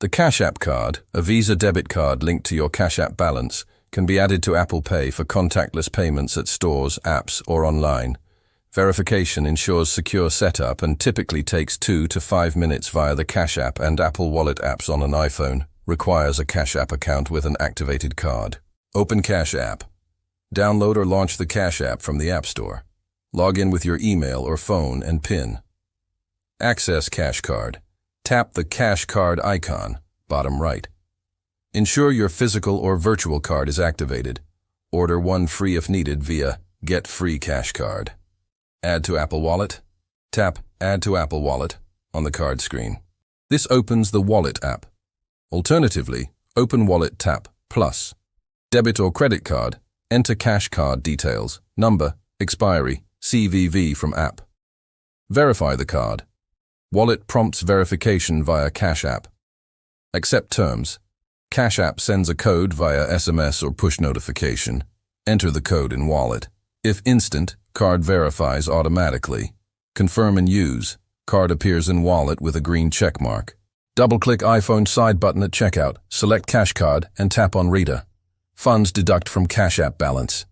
The Cash App card, a Visa debit card linked to your Cash App balance, can be added to Apple Pay for contactless payments at stores, apps, or online. Verification ensures secure setup and typically takes 2 to 5 minutes via the Cash App and Apple Wallet apps on an iPhone. Requires a Cash App account with an activated card. Open Cash App. Download or launch the Cash App from the App Store. Log in with your email or phone and PIN. Access Cash Card. Tap the Cash Card icon, bottom right. Ensure your physical or virtual card is activated. Order one free if needed via Get Free Cash Card. Add to Apple Wallet. Tap Add to Apple Wallet on the card screen. This opens the Wallet app. Alternatively, open Wallet, tap Plus. Debit or credit card, enter cash card details, number, expiry, CVV from app. Verify the card. Wallet prompts verification via Cash App. Accept terms. Cash App sends a code via SMS or push notification. Enter the code in Wallet. If instant, card verifies automatically. Confirm and use. Card appears in Wallet with a green check mark. Double-click iPhone side button at checkout, select Cash Card, and tap on Reader. Funds deduct from Cash App balance.